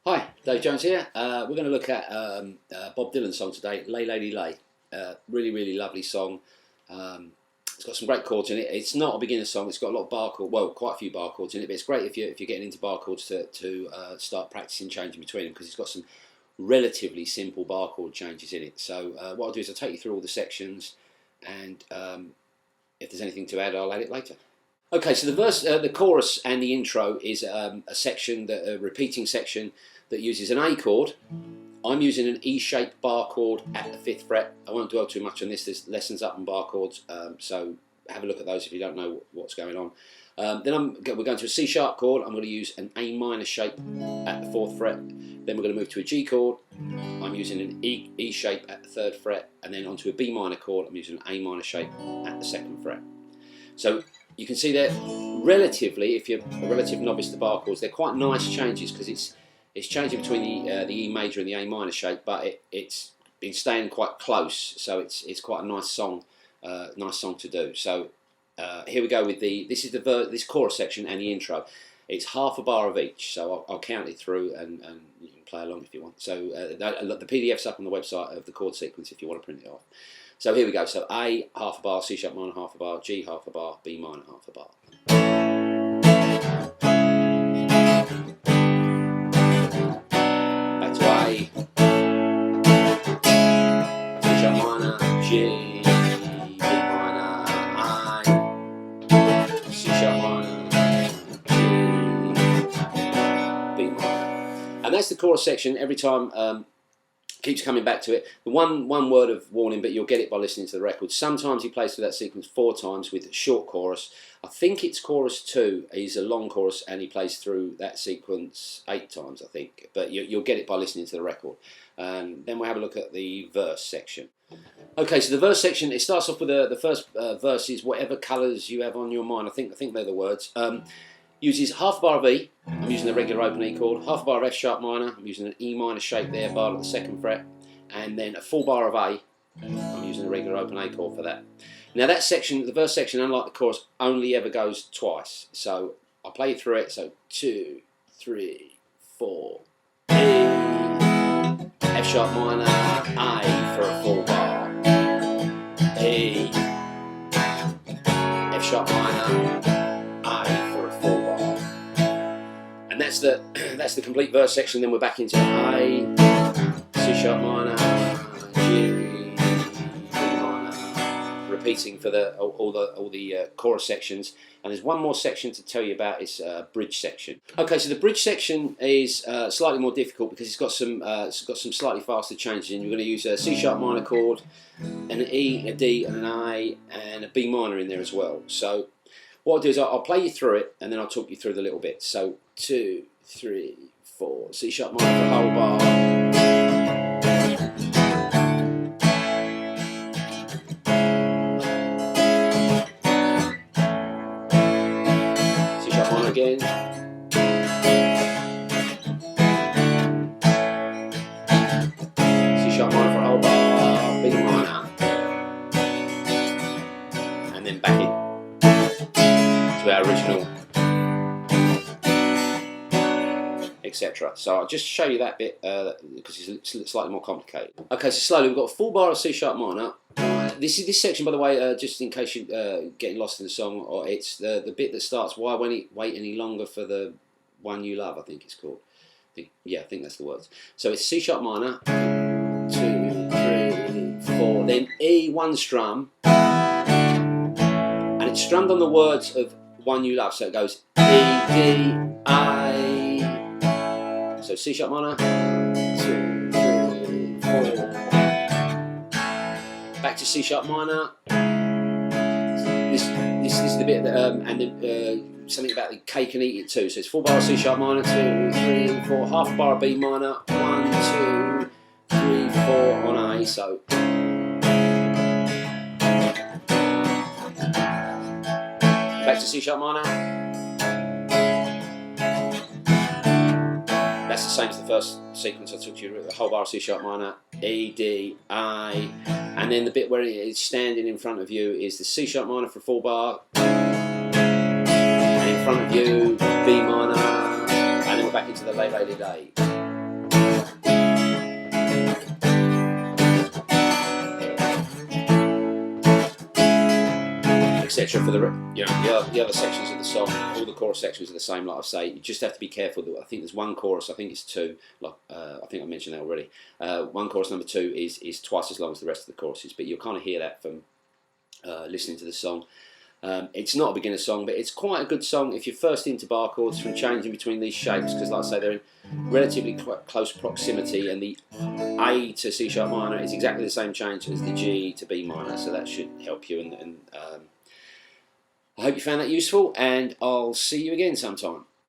Hi, Dave Jones here. We're going to look at Bob Dylan's song today, Lay Lady Lay. Really lovely song. It's got some great chords in it. It's not a beginner song. It's got a lot of bar chords, well, quite a few bar chords in it, but it's great if you're getting into bar chords to start practicing changing between them, because it's got some relatively simple bar chord changes in it. So what I'll do is I'll take you through all the sections, and if there's anything to add, I'll add it later. Okay, so the verse, the chorus and the intro is a section, a repeating section that uses an A chord. I'm using an E-shaped bar chord at the 5th fret. I won't dwell too much on this. There's lessons up on bar chords, so have a look at those if you don't know what's going on. Then we're going to a C-sharp chord. I'm going to use an A minor shape at the 4th fret. Then we're going to move to a G chord. I'm using an E shape at the 3rd fret, and then onto a B minor chord. I'm using an A minor shape at the 2nd fret. So you can see that relatively, if you're a relative novice to bar chords, they're quite nice changes, because it's changing between the E major and the A minor shape, but it's been staying quite close, so it's quite a nice song to do. So here we go with this is this chorus section and the intro. It's half a bar of each, so I'll count it through, and you can play along if you want. So the PDF's up on the website of the chord sequence if you want to print it off. So here we go. So A, half a bar, C sharp minor, half a bar, G, half a bar, B minor, half a bar. Back to A, C sharp minor, G, B minor, I, C sharp minor, G, B minor. And that's the chorus section. Every time keeps coming back to it. The one word of warning, but you'll get it by listening to the record. Sometimes he plays through that sequence 4 times with short chorus. I think it's chorus 2 is a long chorus, and he plays through that sequence 8 times, I think. But you'll get it by listening to the record. And then we'll have a look at the verse section. Okay, so the verse section, it starts off with the first verse is whatever colours you have on your mind. I think they're the words. Uses half a bar of E, I'm using the regular open E chord, half a bar of F sharp minor, I'm using an E minor shape there, bar at the 2nd fret, and then a full bar of A, I'm using the regular open A chord for that. Now that section, the verse section, unlike the chorus, only ever goes twice. So I'll play you through it. So 2, 3, 4, E, F sharp minor, A for a full bar, E, F sharp minor, A for a full bar. And that's the complete verse section. Then we're back into A, C sharp minor, G, B minor, repeating for all the chorus sections. And there's one more section to tell you about. It's bridge section. Okay, so the bridge section is slightly more difficult because it's got some slightly faster changes. And you're going to use a C sharp minor chord, an E, a D, and an A, and a B minor in there as well. So what I'll do is I'll play you through it, and then I'll talk you through the little bit. So 2, 3, 4, C sharp minor for the whole bar. C sharp minor again. C sharp minor for a whole bar, B minor. And then back in to our original, etc. So I'll just show you that bit because it's slightly more complicated. Okay, so slowly we've got a full bar of C sharp minor. This section, by the way, just in case you're getting lost in the song, or it's the bit that starts "Why wait any longer for the one you love?" I think it's called. I think that's the words. So it's C sharp minor, 2, 3, 4, then E, 1 strum, and it's strummed on the words of "One You Love." So it goes E, D, I. So C sharp minor, 2, 3, 4. Back to C sharp minor. This is the bit that and then something about the cake and eat it too. So it's full bar of C sharp minor, 2, 3, 4, half a bar of B minor, 1, 2, 3, 4 on A. So back to C sharp minor. That's the same as the first sequence I took to you, the whole bar of C sharp minor, E, D, I, and then the bit where it's standing in front of you is the C sharp minor for a full bar, and in front of you, B minor, and then we're back into the Lay Lady Lay. etc. For the the other sections of the song, all the chorus sections are the same. Like I say, you just have to be careful. That I think there's one chorus. I think it's two. Like I think I mentioned that already. One chorus, number two, is twice as long as the rest of the choruses. But you'll kind of hear that from listening to the song. It's not a beginner song, but it's quite a good song if you're first into bar chords from changing between these shapes, because like I say, they're in relatively close proximity, and the A to C sharp minor is exactly the same change as the G to B minor, so that should help you. And I hope you found that useful, and I'll see you again sometime.